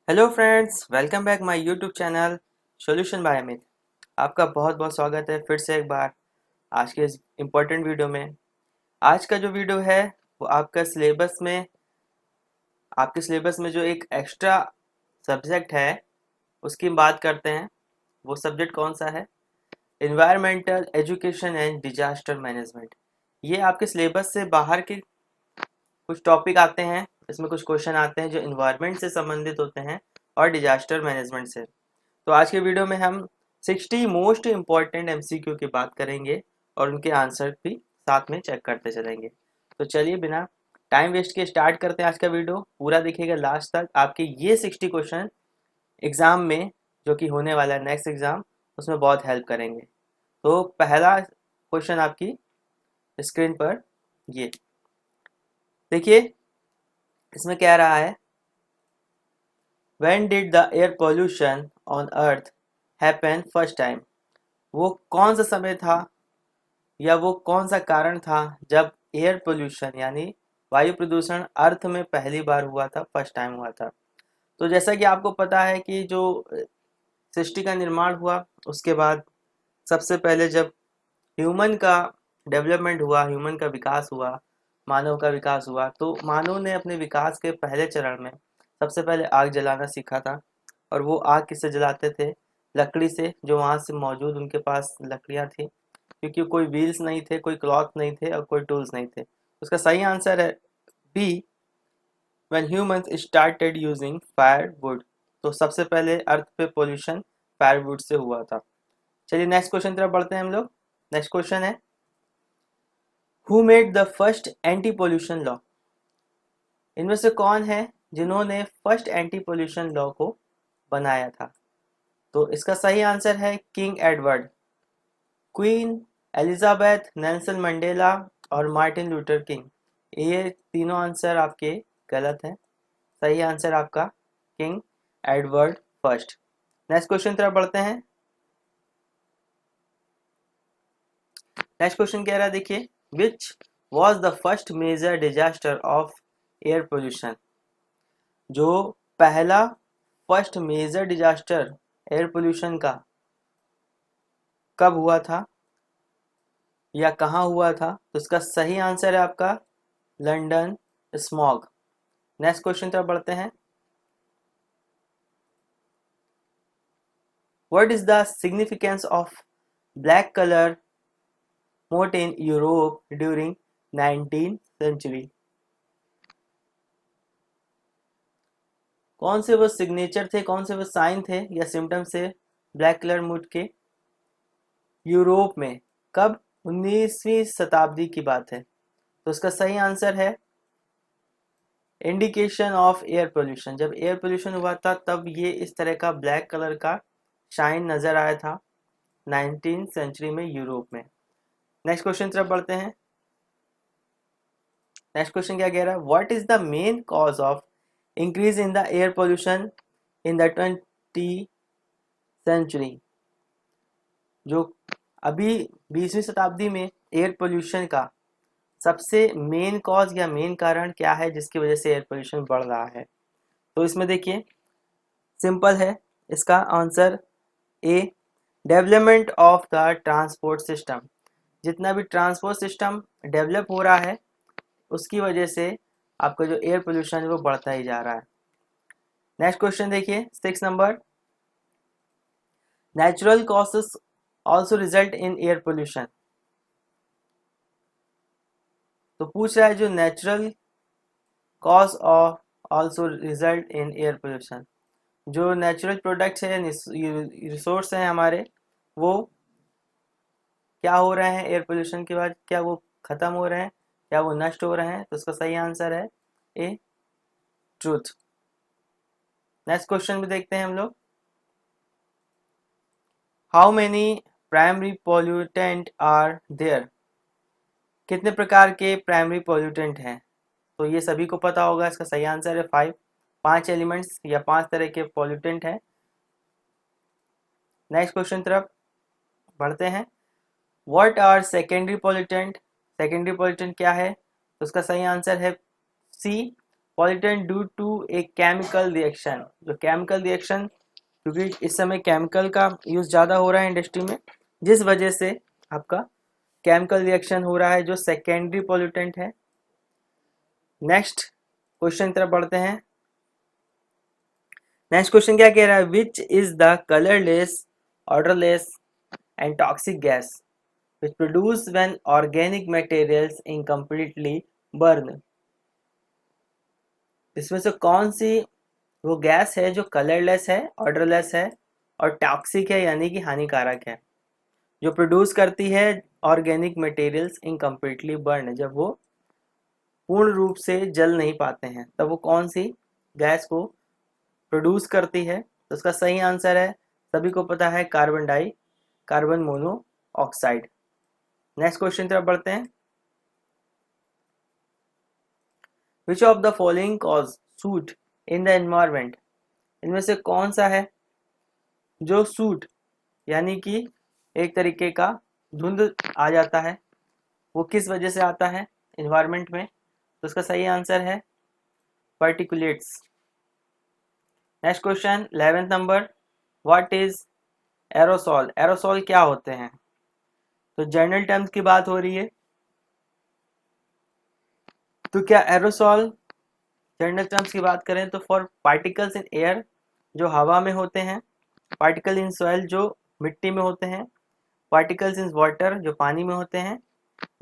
Hello friends, welcome back my YouTube channel solution bye Amit. आपका बहुत बहुत स्वागत है फिर से एक बार आज के इस इम्पोर्टेंट वीडियो में। आज का जो वीडियो है वो आपके सिलेबस में जो एक एक्स्ट्रा सब्जेक्ट है उसकी बात करते हैं। वो सब्जेक्ट कौन सा है? Environmental education and disaster management. ये आपके सिलेबस से बाहर के कुछ टॉपिक आते हैं, इसमें कुछ क्वेश्चन आते हैं जो इन्वायरमेंट से संबंधित होते हैं और डिजास्टर मैनेजमेंट से। तो आज के वीडियो में हम 60 मोस्ट इम्पॉर्टेंट एमसीक्यू की बात करेंगे और उनके आंसर भी साथ में चेक करते चलेंगे। तो चलिए बिना टाइम वेस्ट के स्टार्ट करते हैं। आज का वीडियो पूरा देखिएगा लास्ट तक। आपके ये 60 क्वेश्चन एग्जाम में जो कि होने वाला है नेक्स्ट एग्जाम, उसमें बहुत हेल्प करेंगे। तो पहला क्वेश्चन आपकी स्क्रीन पर ये देखिए, इसमें कह रहा है When did the air pollution on earth happen first time? वो कौन सा समय था या वो कौन सा कारण था जब एयर पोल्यूशन यानी वायु प्रदूषण अर्थ में पहली बार हुआ था, फर्स्ट टाइम हुआ था। तो जैसा कि आपको पता है कि जो सृष्टि का निर्माण हुआ उसके बाद सबसे पहले जब ह्यूमन का डेवलपमेंट हुआ, ह्यूमन का विकास हुआ, मानव का विकास हुआ, तो मानव ने अपने विकास के पहले चरण में सबसे पहले आग जलाना सीखा था। और वो आग किससे जलाते थे? लकड़ी से, जो वहाँ से मौजूद उनके पास लकड़ियाँ थी, क्योंकि कोई व्हील्स नहीं थे, कोई क्लॉथ नहीं थे और कोई टूल्स नहीं थे। उसका सही आंसर है B, when humans started using firewood. तो सबसे पहले अर्थ पे पोल्यूशन फायरवुड से हुआ था। चलिए नेक्स्ट क्वेश्चन तरफ बढ़ते हैं हम लोग। नेक्स्ट क्वेश्चन है, who made the first anti pollution law? इनमें से कौन है जिन्होंने फर्स्ट एंटी पोल्यूशन लॉ को बनाया था? तो इसका सही आंसर है king Edward. Queen Elizabeth, Nelson Mandela और मार्टिन लूथर किंग, ये तीनों आंसर आपके गलत हैं। सही आंसर आपका King Edward first. Next question तरफ बढ़ते हैं। नेक्स्ट क्वेश्चन कह रहा है, देखिए, which was the first major disaster of air pollution? जो पहला first major disaster air pollution का कब हुआ था या कहाँ हुआ था? तो इसका सही आंसर है आपका लंदन स्मॉग। नेक्स्ट क्वेश्चन तरफ बढ़ते हैं। What is the significance of black colour मोट in Europe during 19th century? कौन से वो सिग्नेचर थे, कौन से वो साइन थे या सिम्टम्स थे ब्लैक कलर मूड के यूरोप में? कब? 19वीं शताब्दी की बात है। तो इसका सही आंसर है इंडिकेशन ऑफ एयर पोल्यूशन। जब एयर पोल्यूशन हुआ था तब ये इस तरह का ब्लैक कलर का शाइन नजर आया था 19th सेंचुरी में यूरोप में। नेक्स्ट क्वेश्चन तरफ बढ़ते हैं। नेक्स्ट क्वेश्चन क्या कह रहा है, what is the main cause of increase in the air pollution in the 20th century? जो अभी 20वीं शताब्दी में एयर पोल्यूशन का सबसे मेन कॉज या मेन कारण क्या है जिसकी वजह से एयर पोल्यूशन बढ़ रहा है? तो इसमें देखिए, सिंपल है इसका answer A, development of the transport system. जितना भी ट्रांसपोर्ट सिस्टम डेवलप हो रहा है उसकी वजह से आपका जो एयर पोल्यूशन है वो बढ़ता ही जा रहा है। नेक्स्ट क्वेश्चन देखिए, 6 number, natural causes also result in air pollution. तो पूछ रहा है जो natural cause of also result in air pollution, जो नेचुरल प्रोडक्ट्स है, रिसोर्स हैं हमारे, वो क्या हो रहे हैं एयर पोल्यूशन के बाद? क्या वो खत्म हो रहे हैं, क्या वो नष्ट हो रहे हैं? तो इसका सही आंसर है ए, ट्रूथ। नेक्स्ट क्वेश्चन भी देखते हैं हम लोग। How many primary pollutant are there? कितने प्रकार के प्राइमरी पोल्यूटेंट हैं? तो ये सभी को पता होगा, इसका सही आंसर है 5। 5 एलिमेंट्स या 5 तरह के पोल्यूटेंट हैं। नेक्स्ट क्वेश्चन तरफ बढ़ते हैं। What are secondary pollutant? Secondary pollutant क्या है? तो उसका सही आंसर है C, pollutant due to a chemical reaction, जो केमिकल रिएक्शन, क्योंकि इस समय केमिकल का यूज ज़्यादा हो रहा है इंडस्ट्री में, जिस वजह से आपका केमिकल रिएक्शन हो रहा है, जो सेकेंडरी पॉल्यूटेंट है। नेक्स्ट क्वेश्चन की तरफ बढ़ते हैं। नेक्स्ट क्वेश्चन क्या कह रहा है, which is the colourless, odourless and toxic gas which produce when organic materials incompletely burn. इसमें से कौन सी वो गैस है जो कलरलेस है, ऑर्डरलेस है और टॉक्सिक है यानी कि हानिकारक है, जो प्रोड्यूस करती है ऑर्गेनिक मटेरियल्स इनकम्प्लीटली बर्न, जब वो पूर्ण रूप से जल नहीं पाते हैं तब वो कौन सी गैस को प्रोड्यूस करती है। तो उसका सही आंसर है, सभी को पता है, कार्बन मोनोऑक्साइड। नेक्स्ट क्वेश्चन तरफ बढ़ते हैं। Which of the following cause suit in the environment, इनमें से कौन सा है जो सूट यानी कि एक तरीके का धुंध आ जाता है, वो किस वजह से आता है एनवायरमेंट में। तो उसका सही आंसर है particulates. Next question 11th number, what is aerosol. Aerosol क्या होते हैं, तो जनरल टर्म्स की बात हो रही है। तो क्या एरोसॉल, जनरल टर्म्स की बात करें तो फॉर पार्टिकल्स इन एयर, जो हवा में होते हैं, पार्टिकल इन सॉइल, जो मिट्टी में होते हैं, पार्टिकल्स इन वाटर, जो पानी में होते हैं,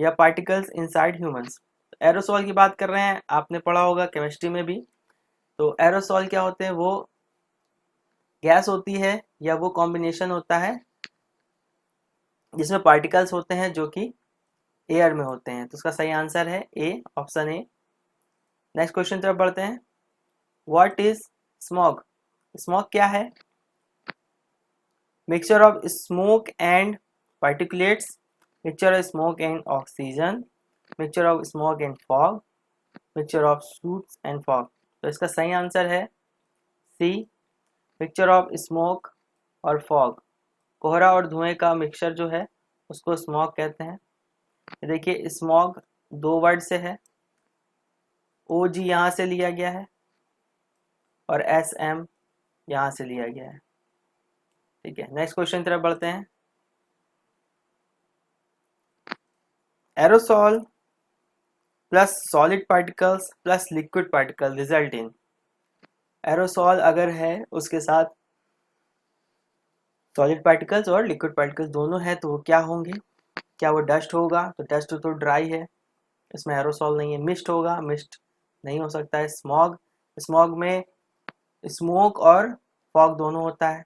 या पार्टिकल्स इनसाइड ह्यूमंस। एरोसॉल की बात कर रहे हैं, आपने पढ़ा होगा केमिस्ट्री में भी। तो एरोसॉल क्या होते हैं, वो गैस होती है या वो कॉम्बिनेशन होता है जिसमें पार्टिकल्स होते हैं जो कि एयर में होते हैं। तो उसका सही आंसर है ए, ऑप्शन ए। नेक्स्ट क्वेश्चन तरफ बढ़ते हैं। What is smog. स्मॉग क्या है, mixture of smoke and particulates, mixture of smoke and oxygen, mixture of smoke and fog, mixture of suits and fog. तो इसका सही आंसर है सी, मिक्सचर ऑफ स्मोक और फॉग। कोहरा और धुएं का मिक्सचर जो है उसको स्मॉग कहते हैं। देखिए स्मॉग दो वर्ड से है, ओ जी यहाँ से लिया गया है और एस एम यहाँ से लिया गया है। ठीक है, नेक्स्ट क्वेश्चन तरफ बढ़ते हैं। Aerosol plus solid particles plus liquid particle result in. Aerosol अगर है उसके साथ सॉलिड पार्टिकल्स और लिक्विड पार्टिकल्स दोनों है तो वो क्या होंगे, क्या वो डस्ट होगा, तो डस्ट तो ड्राई है, इसमें एरोसॉल नहीं है। मिस्ट होगा, मिस्ट नहीं हो सकता है। स्मॉग, स्मॉग में स्मोक और फॉग दोनों होता है,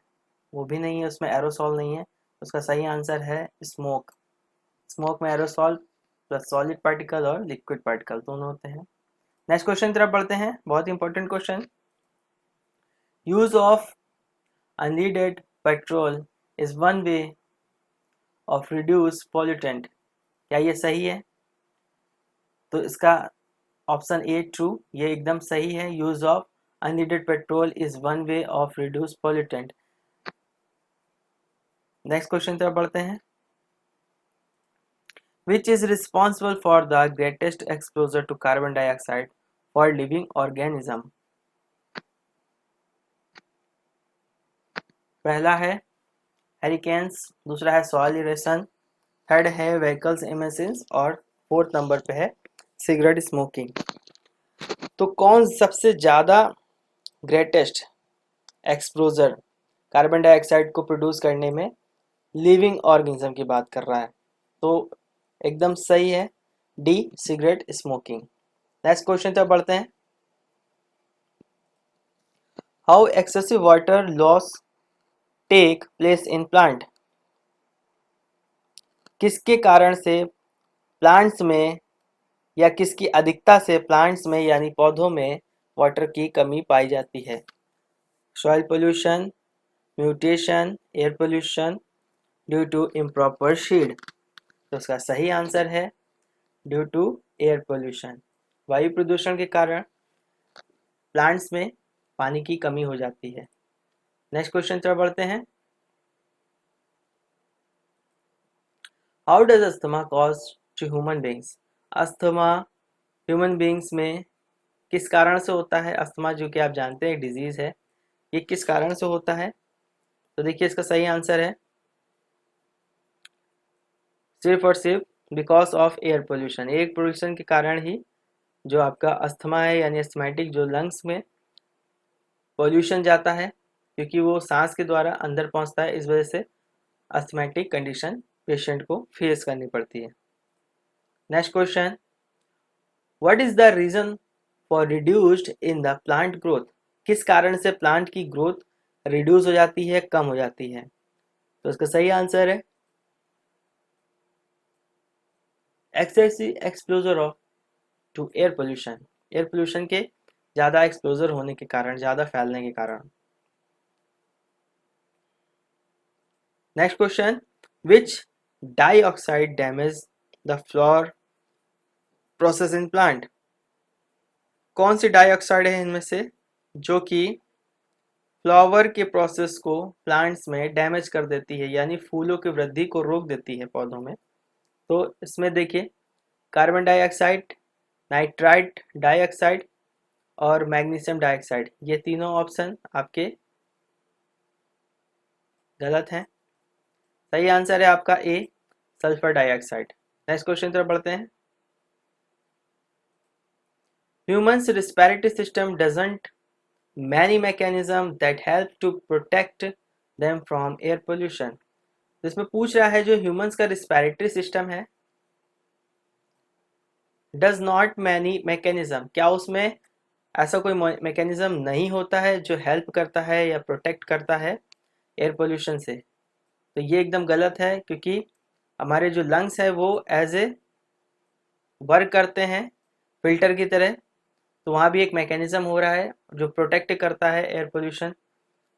वो भी नहीं है, उसमें एरोसॉल नहीं है। उसका सही आंसर है स्मोक। स्मोक में एरोसॉल प्लस सॉलिड पार्टिकल और लिक्विड पार्टिकल दोनों होते हैं। नेक्स्ट क्वेश्चन तरफ बढ़ते हैं, बहुत important question. Use of unleaded petrol is one way of reduce pollutant. क्या ये सही है, तो इसका ऑप्शन ए ट्रू, ये एकदम सही है। Use of unleaded petrol is one way of reduce pollutant. Next question तरफ बढ़ते हैं। Which is responsible for the greatest exposure to carbon dioxide for living organism? पहला है हरिकेन्स, दूसरा है सॉइल इरोशन, थर्ड है व्हीकल्स एमिशंस और fourth number पे है सिगरेट स्मोकिंग। तो कौन सबसे ज़्यादा ग्रेटेस्ट एक्सपोजर कार्बन डाइऑक्साइड को प्रोड्यूस करने में लिविंग ऑर्गेनिज्म की बात कर रहा है, तो एकदम सही है D, cigarette smoking. Next question तक बढ़ते हैं। How excessive water loss take place in plant. किसके कारण से प्लांट्स में या किसकी अधिकता से प्लांट्स में यानी पौधों में वाटर की कमी पाई जाती है। Soil pollution, mutation, air pollution, due to improper seed. तो उसका सही आंसर है ड्यू टू एयर पोल्यूशन। वायु प्रदूषण के कारण प्लांट्स में पानी की कमी हो जाती है। नेक्स्ट क्वेश्चन तरफ बढ़ते हैं। How does asthma cause to human beings. Asthma human beings में किस कारण से होता है अस्थमा, जो कि आप जानते हैं डिजीज है, ये किस कारण से होता है? तो देखिए इसका सही आंसर है सिर्फ और सिर्फ because of air pollution. Air pollution के कारण ही जो आपका अस्थमा है यानी एस्थमेटिक जो लंग्स में पोल्यूशन जाता है, क्योंकि वो सांस के द्वारा अंदर पहुंचता है, इस वजह से अस्थमेटिक कंडीशन पेशेंट को फेस करनी पड़ती है। Next question, what is the reason for reduced in the plant growth? किस कारण से प्लांट की ग्रोथ रिड्यूस हो जाती है, कम हो जाती है? तो इसका सही आंसर है excessive exposure of to air pollution. Air pollution के ज़्यादा एक्सपोजर होने के कारण, ज़्यादा फैलने के कारण। Next question, which dioxide damage the floor process in plant? कौन सी डाइऑक्साइड है इनमें से जो कि फ्लावर के प्रोसेस को प्लांट्स में डैमेज कर देती है, यानी फूलों की वृद्धि को रोक देती है पौधों में? तो इसमें देखिए कार्बन डाइऑक्साइड, नाइट्राइट डाइऑक्साइड और मैग्नीशियम डाइऑक्साइड, ये तीनों ऑप्शन आपके गलत हैं। सही आंसर है आपका A, sulphur dioxide. Next question तरफ बढ़ते हैं। Humans respiratory system doesn't many mechanism that help to protect them from air pollution. इसमें पूछ रहा है जो ह्यूमंस का रेस्पिरेटरी सिस्टम है, डज नॉट मैनी मैकेनिज्म, क्या उसमें ऐसा कोई मैकेनिज्म नहीं होता है जो हेल्प करता है या प्रोटेक्ट करता है एयर पोल्यूशन से? तो ये एकदम गलत है, क्योंकि हमारे जो लंग्स है वो एज ए वर्क करते हैं फिल्टर की तरह, तो वहाँ भी एक मैकेनिज्म हो रहा है जो प्रोटेक्ट करता है एयर पोल्यूशन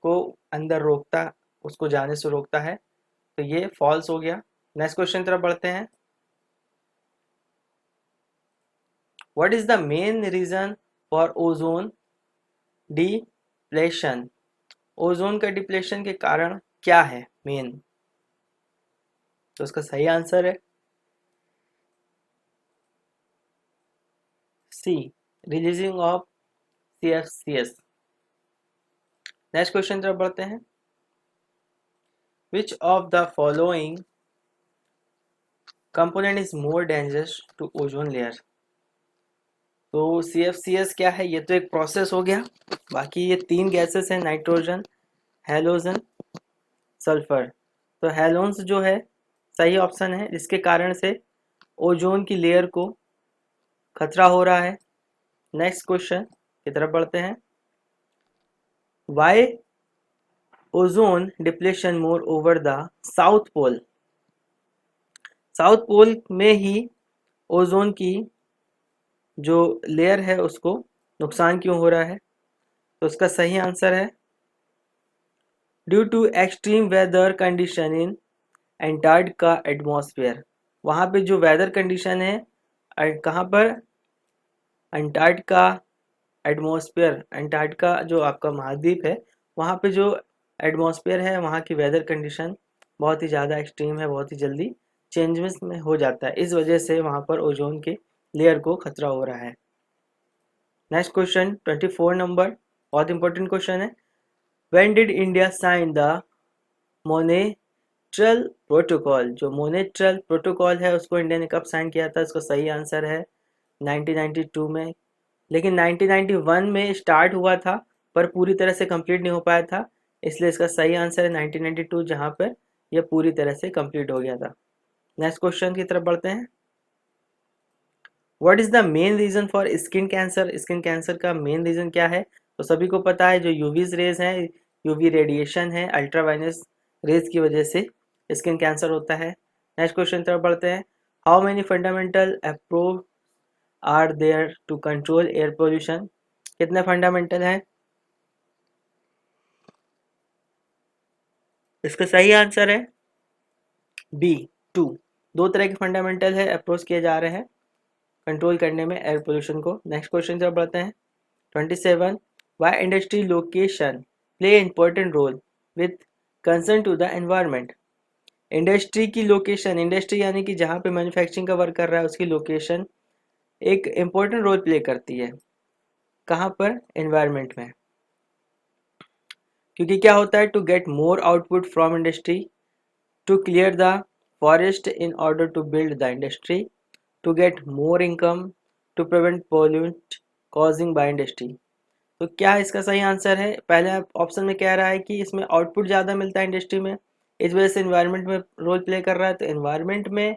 को, अंदर रोकता, उसको जाने से रोकता है। तो ये फॉल्स हो गया। नेक्स्ट क्वेश्चन तरफ बढ़ते हैं। What is the main reason for ozone depletion? Ozone का डिप्लेशन के कारण क्या है मेन? तो उसका सही आंसर है C, releasing of CFCs। Next question तरफ बढ़ते हैं। Which of the following component is more dangerous to ozone layer? तो CFCs क्या है? ये तो एक प्रोसेस हो गया, बाकी ये तीन गैसेस हैं, नाइट्रोजन, हेलोजन, सल्फर। तो हेलोन्स जो है सही ऑप्शन है, जिसके कारण से ओजोन की लेयर को खतरा हो रहा है। नेक्स्ट क्वेश्चन की तरफ बढ़ते हैं। Why ozone depletion more over the south pole? South pole में ही ओजोन की जो लेयर है उसको नुकसान क्यों हो रहा है? तो उसका सही आंसर है due to extreme weather condition in Antarctica atmosphere. वहाँ पे जो वेदर कंडीशन है कहाँ पर? अंटार्कटिका एटमॉस्फेयर, अंटार्कटिका जो आपका महाद्वीप है, वहाँ पे जो एटमॉस्फेयर है, वहाँ की वेदर कंडीशन बहुत ही ज़्यादा एक्सट्रीम है, बहुत ही जल्दी चेंजेस में हो जाता है, इस वजह से वहाँ पर ओजोन के लेयर को खतरा हो रहा है। नेक्स्ट क्वेश्चन 24 नंबर, बहुत इंपॉर्टेंट क्वेश्चन है। When did India sign the Montreal protocol? जो मोनेट्रल प्रोटोकॉल है उसको इंडिया ने कब साइन किया था? इसका सही आंसर है 1992 में। लेकिन 1991 में स्टार्ट हुआ था पर पूरी तरह से कंप्लीट नहीं हो पाया था, इसलिए इसका सही आंसर है 1992, जहाँ पर यह पूरी तरह से कंप्लीट हो गया था। नेक्स्ट क्वेश्चन की तरफ बढ़ते हैं। What is the main reason for skin cancer? Skin cancer का मेन रीजन क्या है? तो सभी को पता है, जो यूवी रेज है, यूवी रेडिएशन है, अल्ट्रावायलेट रेज की वजह से स्किन कैंसर होता है। नेक्स्ट क्वेश्चन तरफ बढ़ते हैं। How many fundamental approach are there to control air pollution? कितने फंडामेंटल हैं? इसका सही आंसर है बी, 2। दो तरह के फंडामेंटल है अप्रोच किए जा रहे हैं कंट्रोल करने में एयर पोल्यूशन को। नेक्स्ट क्वेश्चन तरफ बढ़ते हैं। 27, why industry location play important role with concern to the environment? Industry की लोकेशन, इंडस्ट्री यानी कि जहाँ पे मैन्युफैक्चरिंग का वर्क कर रहा है उसकी लोकेशन एक इम्पोर्टेंट रोल प्ले करती है कहाँ पर, एनवायरनमेंट में। क्योंकि क्या होता है, to get more output from industry, to clear the forest in order to build the industry, to get more income, to prevent pollute causing by industry. तो क्या इसका सही आंसर है, पहले ऑप्शन में कह रहा है कि इसमें आउटपुट ज़्यादा मिलता है इंडस्ट्री में, इस वजह से एनवायरनमेंट में रोल प्ले कर रहा है, तो एनवायरनमेंट में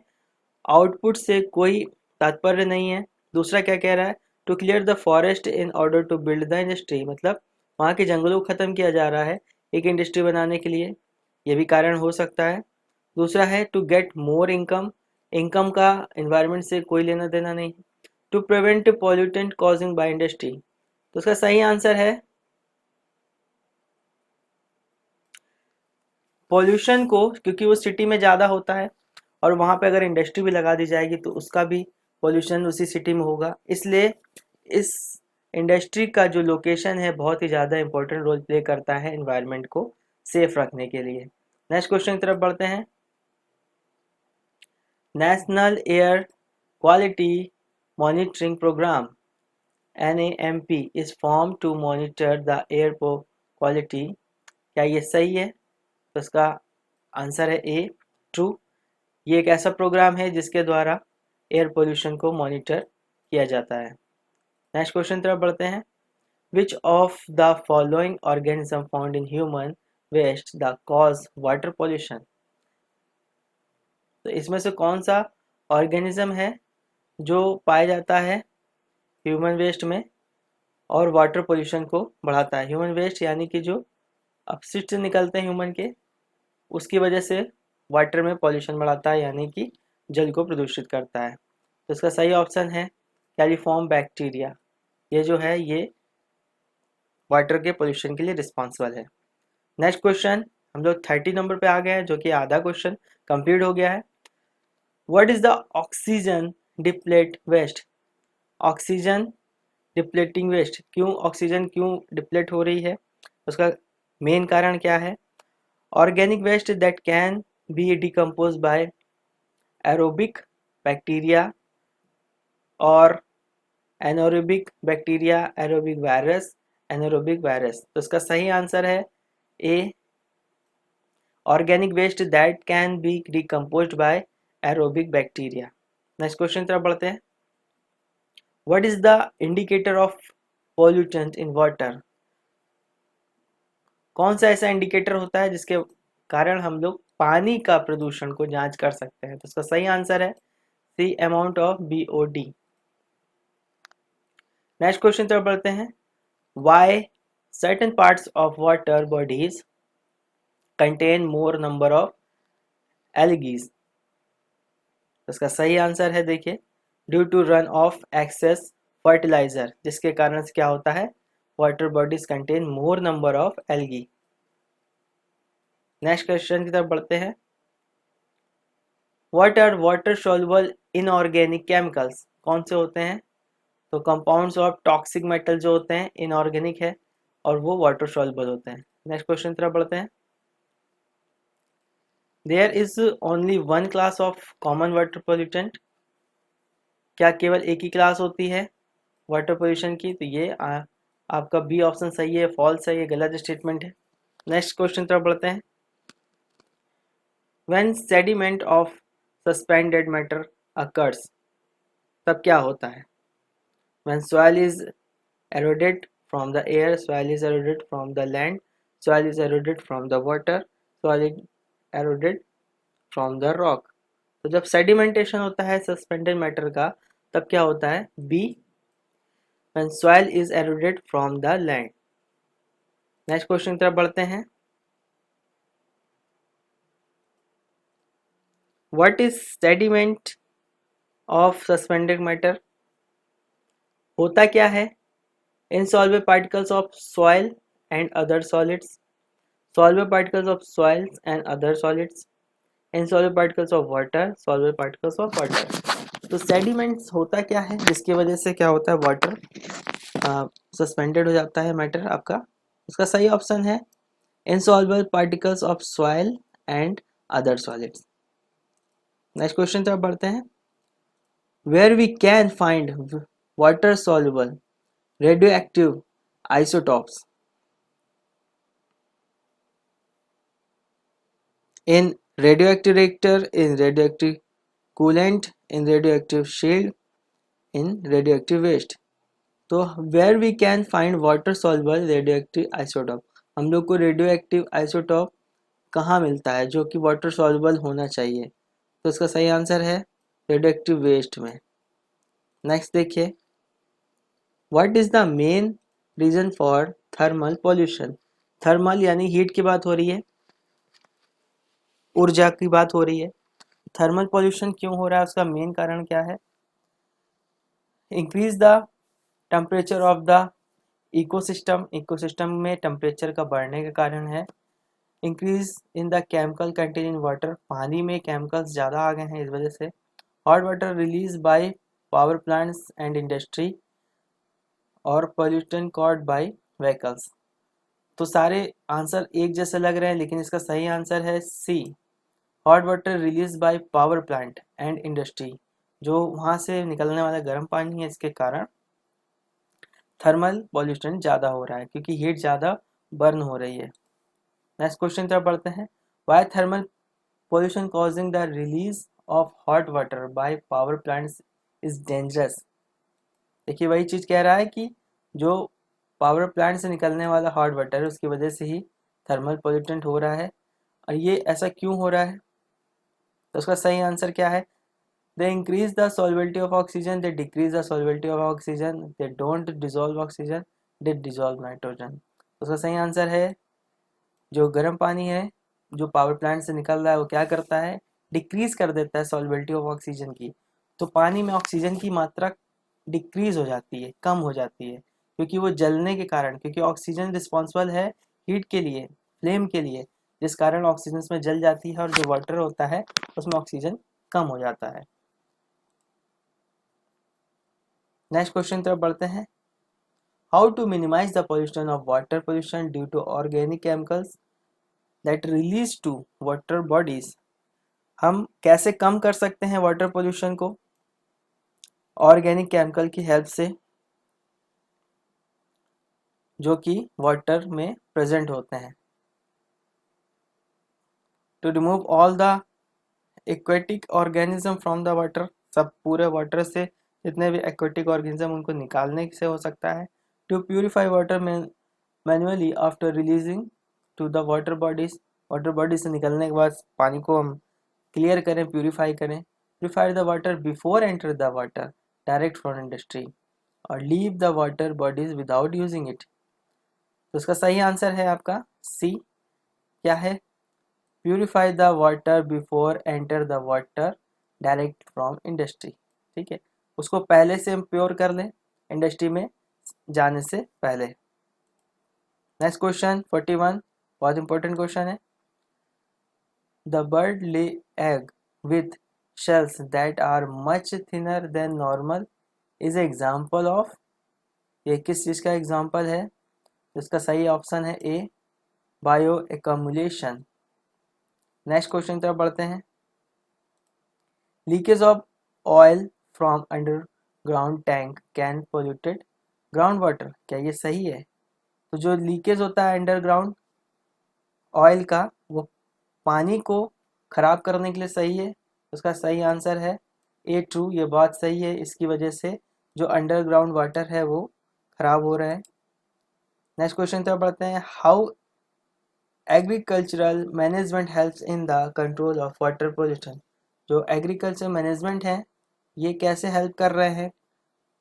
आउटपुट से कोई तात्पर्य नहीं है। दूसरा क्या कह रहा है, to clear the forest in order to build the industry, मतलब वहाँ के जंगलों को ख़त्म किया जा रहा है एक इंडस्ट्री बनाने के लिए, ये भी कारण हो सकता है। दूसरा है to get more income, income का एनवायरनमेंट से कोई लेना देना नहीं। To prevent pollutant causing by industry, तो उसका सही आंसर है पॉल्यूशन को, क्योंकि वो सिटी में ज़्यादा होता है और वहाँ पे अगर इंडस्ट्री भी लगा दी जाएगी तो उसका भी पॉल्यूशन उसी सिटी में होगा, इसलिए इस इंडस्ट्री का जो लोकेशन है बहुत ही ज़्यादा इंपॉर्टेंट रोल प्ले करता है एनवायरनमेंट को सेफ रखने के लिए। नेक्स्ट क्वेश्चन की तरफ बढ़ते हैं। National air quality monitoring programme NAMP is form to monitor the air quality, क्या ये सही है? तो इसका आंसर है ए, ट्रू। ये एक ऐसा प्रोग्राम है जिसके द्वारा एयर पोल्यूशन को मॉनिटर किया जाता है। नेक्स्ट क्वेश्चन तरफ बढ़ते हैं। Which of the following organism found in human waste the cause water pollution, तो इसमें से कौन सा ऑर्गेनिज्म है जो पाया जाता है ह्यूमन वेस्ट में और वाटर पोल्यूशन को बढ़ाता है। ह्यूमन वेस्ट यानी कि जो अपशिष्ट निकलते हैं ह्यूमन के, उसकी वजह से वाटर में पॉल्यूशन बढ़ाता है, यानी कि जल को प्रदूषित करता है। तो इसका सही ऑप्शन है कैलिफॉर्म बैक्टीरिया, ये जो है ये वाटर के पोल्यूशन के लिए रिस्पॉन्सिबल है। नेक्स्ट क्वेश्चन, हम लोग 30 नंबर पे आ गए हैं, जो कि आधा क्वेश्चन कंप्लीट हो गया है। What is the oxygen deplete waste, oxygen depleting waste, क्यों ऑक्सीजन क्यों डिप्लेट हो रही है, उसका मेन कारण क्या है? Organic waste that can be decompose by aerobic bacteria और anaerobic bacteria, aerobic virus, anaerobic virus. तो इसका सही आंसर है A, organic waste that can be decomposed by aerobic bacteria. Next question तरफ बढ़ते हैं। What is the indicator of pollutant in water, कौन सा ऐसा इंडिकेटर होता है जिसके कारण हम लोग पानी का प्रदूषण को जांच कर सकते हैं? तो इसका सही आंसर है C, amount of BOD। Next question तरफ बढ़ते हैं। Why certain parts of water bodies contain more number of algae, इसका सही आंसर है देखिए due to run off excess fertiliser, जिसके कारण से क्या होता है, water bodies contain more number of algae. Next question की तरफ बढ़ते हैं। What are water soluble inorganic chemicals, कौन से होते हैं? तो कंपाउंड्स ऑफ टॉक्सिक मेटल जो होते हैं इनऑर्गेनिक है और वो वाटर सॉल्युबल होते हैं। नेक्स्ट क्वेश्चन की तरफ बढ़ते हैं। There is only one class of common water pollutant, क्या केवल एक ही क्लास होती है वाटर पोल्यूशन की? तो ये आपका बी ऑप्शन सही है, फॉल्स है, ये गलत स्टेटमेंट है। नेक्स्ट क्वेश्चन तरफ बढ़ते हैं। When sediment of suspended matter occurs, तब क्या होता है? When soil is eroded from the air, soil is eroded from the land, soil is eroded from the water, soil is eroded from the rock। तो जब sedimentation होता है suspended matter का तब क्या होता है? B, when soil is eroded from the land। Next question की तरफ बढ़ते हैं। What is sediment of suspended matter, होता क्या है? Insoluble particles of soil and other solids, soluble particles of soils and other solids, insoluble particles of water, soluble particles of water। तो sediments होता क्या है जिसकी वजह से क्या होता है, वाटर सस्पेंडेड हो जाता है मैटर आपका? उसका सही ऑप्शन है insoluble particles of soil and other solids। Next question तरफ बढ़ते हैं। Where we can find water soluble radioactive isotopes in radioactive reactor, in radioactive coolant, in radioactive shield, in radioactive waste. तो where we can find water soluble radioactive isotope, हम लोग को radioactive isotope कहाँ मिलता है जो कि वाटर सॉल्युबल होना चाहिए? तो इसका सही आंसर है रेडियोएक्टिव वेस्ट में। नेक्स्ट देखिए, what is the main reason for thermal pollution? Thermal यानी हीट की बात हो रही है, ऊर्जा की बात हो रही है। थर्मल पॉल्यूशन क्यों हो रहा है, उसका मेन कारण क्या है? Increase the temperature of the ecosystem, ecosystem में टेम्परेचर का बढ़ने के कारण है। Increase in the chemical content in water, पानी में केमिकल्स ज़्यादा आ गए हैं इस वजह से। Hot water release by power plants and industry, और पोल्यूशन कॉज्ड बाय व्हीकल्स। तो सारे आंसर एक जैसे लग रहे हैं, लेकिन इसका सही आंसर है C, hot water release by power plant and industry. जो वहाँ से निकलने वाला गर्म पानी है, इसके कारण थर्मल पॉल्यूशन ज़्यादा हो रहा है, क्योंकि हीट ज़्यादा बर्न हो रही है। नेक्स्ट क्वेश्चन तरफ बढ़ते हैं, why thermal pollution causing the release of hot water by power plants is dangerous। देखिए वही चीज़ कह रहा है कि जो पावर प्लांट से निकलने वाला हॉट वाटर है उसकी वजह से ही थर्मल पोल्यूटेंट हो रहा है। और ये ऐसा क्यों हो रहा है? तो उसका सही आंसर क्या है? They increase the solubility of oxygen, they decrease the solubility of oxygen, they don't dissolve oxygen, they dissolve nitrogen. तो उसका सही आंसर है जो गर्म पानी है जो पावर प्लांट से निकल रहा है वो क्या करता है, डिक्रीज कर देता है सॉल्युबिलिटी ऑफ ऑक्सीजन की। तो पानी में ऑक्सीजन की मात्रा डिक्रीज हो जाती है, कम हो जाती है, क्योंकि वो जलने के कारण, क्योंकि ऑक्सीजन रिस्पॉन्सिबल है हीट के लिए, फ्लेम के लिए, जिस कारण ऑक्सीजन उसमें जल जाती है और जो वाटर होता है उसमें ऑक्सीजन कम हो जाता है। नेक्स्ट क्वेश्चन तरफ बढ़ते हैं, how to minimise the pollution of water pollution due to organic chemicals that release to water bodies. हम कैसे कम कर सकते हैं वाटर पोल्यूशन को ऑर्गेनिक केमिकल की हेल्प से, जो कि वाटर में प्रेजेंट होते हैं। To remove all the aquatic organism from the water, सब पूरे वाटर से जितने भी एक्वेटिक ऑर्गेनिज्म उनको निकालने से हो सकता है। To purify water manually after releasing to the water bodies, water body से निकलने के बाद पानी को हम क्लियर करें, प्यूरिफाई करें। Purify the water before enter the water direct from industry, और leave the water bodies without using it. तो इसका सही आंसर है आपका सी, क्या है, purify the water before enter the water direct from industry. ठीक है, उसको पहले से हम प्योर कर लें इंडस्ट्री में जाने से पहले। नेक्स्ट क्वेश्चन 41, बहुत इंपॉर्टेंट क्वेश्चन है, द बर्ड ले egg with shells that are much thinner than normal is example of, ये किस चीज़ का एग्जाम्पल है? इसका सही ऑप्शन है ए, बायो एकमुलेशन। नेक्स्ट क्वेश्चन तरफ बढ़ते हैं, leakage of oil from underground tank can polluted ground water, क्या ये सही है? तो जो लीकेज होता है अंडरग्राउंड ऑयल का, वो पानी को खराब करने के लिए सही है। उसका सही आंसर है ए ट्रू, ये बात सही है, इसकी वजह से जो अंडरग्राउंड वाटर है वो खराब हो रहा है। नेक्स्ट क्वेश्चन तरफ बढ़ते हैं, how agricultural management helps in the control of water pollution, जो एग्रीकल्चर मैनेजमेंट है ये कैसे हेल्प कर रहे हैं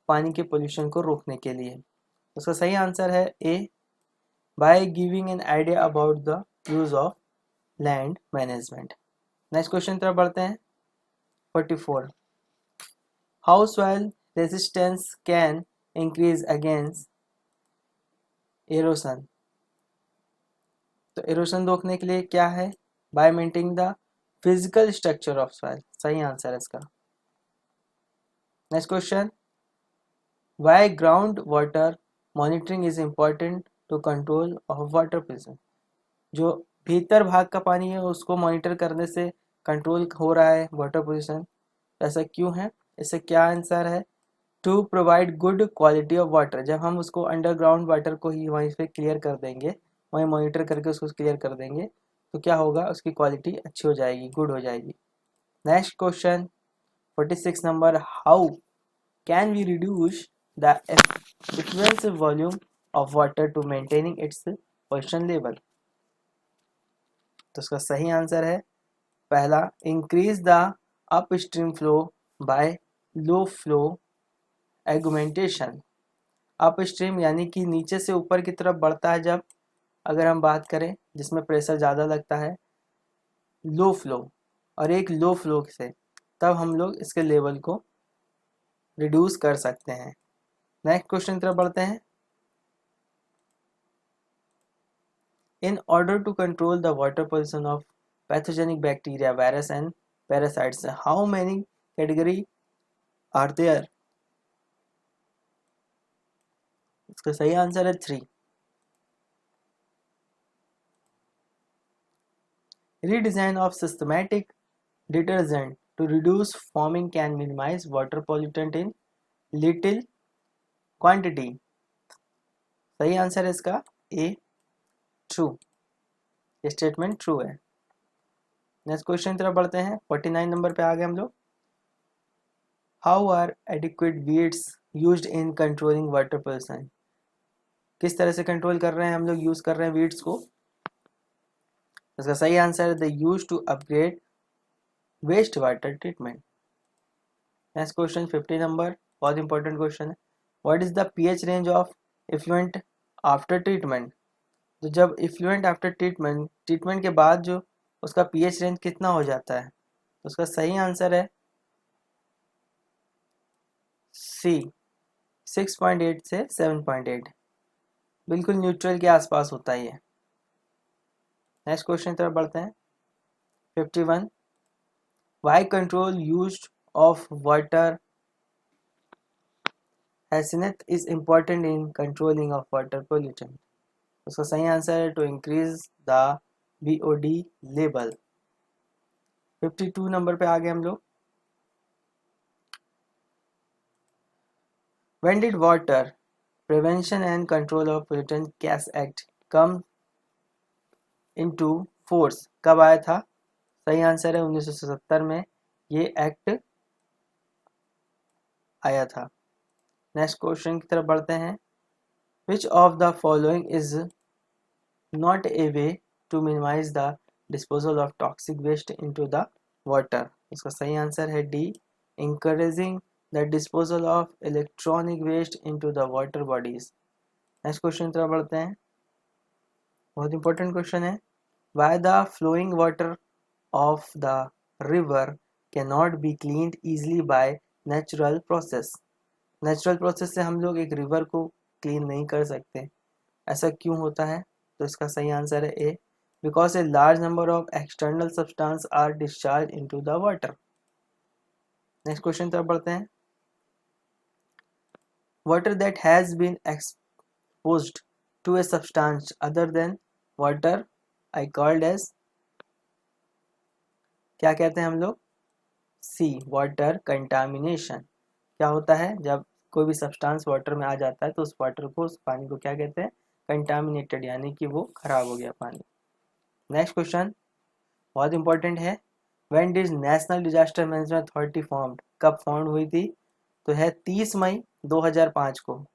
पानी के पोल्यूशन को रोकने के लिए? उसका सही आंसर है A, by giving an idea about the use of land management. Next question तरफ बढ़ते हैं 44, how soil resistance can increase against erosion. तो एरोशन रोकने के लिए क्या है? By maintaining the physical structure of soil, सही आंसर है इसका। Next question, why ground water monitoring is important to control of water pollution, जो भीतर भाग का पानी है उसको मॉनिटर करने से कंट्रोल हो रहा है वाटर पोल्यूशन, ऐसा क्यों है? इससे क्या आंसर है? To provide good quality of water, जब हम उसको अंडरग्राउंड वाटर को ही वहीं पे क्लियर कर देंगे, वहीं मॉनिटर करके उसको क्लियर कर देंगे, तो क्या होगा, उसकी क्वालिटी अच्छी हो जाएगी, गुड हो जाएगी। Next question 46 number, how can we reduce the effluent volume of water to maintaining its position level. तो उसका सही आंसर है पहला, increase the up stream flow by low flow augmentation. Up stream यानी कि नीचे से ऊपर की तरफ बढ़ता है जब, अगर हम बात करें जिसमें प्रेशर ज़्यादा लगता है, लो फ्लो, और एक लो फ्लो से तब हम लोग इसके लेवल को रिड्यूस कर सकते हैं। नेक्स्ट क्वेश्चन की तरफ बढ़ते हैं। In order to control the water pollution of pathogenic bacteria, virus and parasites, how many category are there. इसका सही आंसर है 3। Redesign of systematic detergent to reduce foaming can minimize water pollutant in little quantity। सही answer है इसका ए, true, ये statement true है। Next question तरफ बढ़ते हैं, 49 नंबर पे आ गए हम लोग। How are adequate weeds used in controlling water pollution, किस तरह से कंट्रोल कर रहे हैं हम लोग, यूज कर रहे हैं वीड्स को। इसका सही आंसर है the use to upgrade waste water treatment. Next question 50 number, बहुत इंपॉर्टेंट क्वेश्चन है। What is the pH range of effluent after treatment. तो जब इफ्लुएंट आफ्टर ट्रीटमेंट के बाद जो उसका पीएच रेंज कितना हो जाता है, तो उसका सही आंसर है सी, 6.8 से 7.8, बिल्कुल न्यूट्रल के आसपास होता है ये। नेक्स्ट क्वेश्चन तरफ बढ़ते हैं, 51, why control use of water hyacinth is important in controlling of water pollution. उसका सही आंसर है to increase the BOD level. 52 number पे आ गए हम लोग। When did Water Prevention and Control of Pollutant Gas Act come into force, कब आया था। सही आंसर है 1977 में ये एक्ट आया था। नेक्स्ट क्वेश्चन की तरफ बढ़ते हैं। Which of the following is not a way to minimize the disposal of toxic waste into the water। इसका सही आंसर है D, encouraging the disposal of electronic waste into the water bodies। Next question की तरफ बढ़ते हैं, बहुत important question है। Why the flowing water of the river cannot be cleaned easily by natural process। Natural process से हम लोग एक रिवर को क्लीन नहीं कर सकते, ऐसा क्यों होता है। तो इसका सही आंसर है A, because a large number of external substance are discharge into the water. Next question तरफ बढ़ते हैं। Water that has been exposed to a substance other than water I called as, क्या कहते हैं हम लोग, सी, वाटर कंटामिनेशन। क्या होता है, जब कोई भी सब्सटेंस वाटर में आ जाता है तो उस वाटर को, उस पानी को क्या कहते हैं, कंटामिनेटेड, यानी कि वो खराब हो गया पानी। नेक्स्ट क्वेश्चन बहुत इंपॉर्टेंट है। When did national disaster management authority formed, कब फॉर्म हुई थी। तो है 30 मई 2005 को,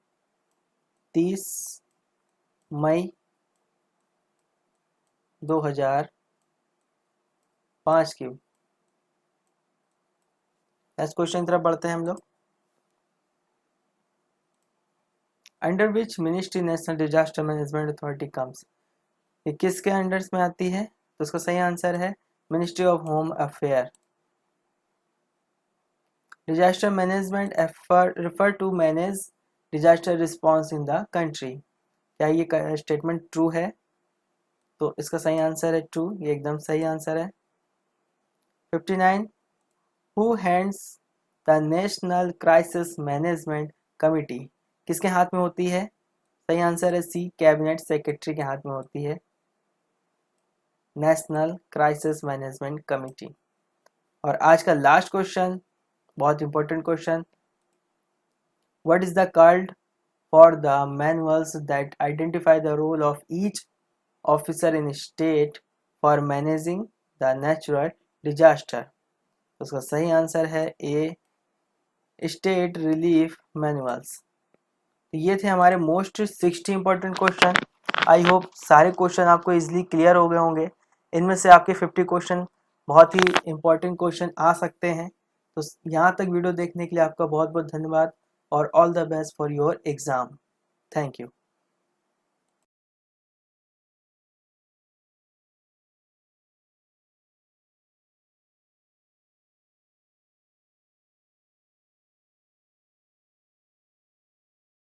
30 मई 2005 की। नेक्स्ट क्वेश्चन तरफ बढ़ते हैं हम लोग। Under which ministry national disaster management authority comes, ये किसके अंडर में आती है। तो उसका सही आंसर है ministry of home affair. Disaster management refer to manage disaster response in the country. क्या ये स्टेटमेंट ट्रू है। तो इसका सही आंसर है ट्रू, ये एकदम सही आंसर है। 59, who hands the national crisis management committee, किसके हाथ में होती है। सही आंसर है सी, कैबिनेट सेक्रेटरी के हाथ में होती है नेशनल क्राइसिस मैनेजमेंट कमिटी। और आज का लास्ट क्वेश्चन, बहुत important question, What is the called for the manuals that identify the role of each officer in state for managing the natural disaster? उसका सही आंसर है ए, स्टेट रिलीफ मैनुअल्स। तो ये थे हमारे most 60 important question. I hope सारे question आपको easily clear हो गए होंगे। इनमें से आपके 50 क्वेश्चन बहुत ही इंपॉर्टेंट क्वेश्चन आ सकते हैं। तो यहाँ तक वीडियो देखने के लिए आपका बहुत बहुत धन्यवाद और all the best for your exam. Thank you.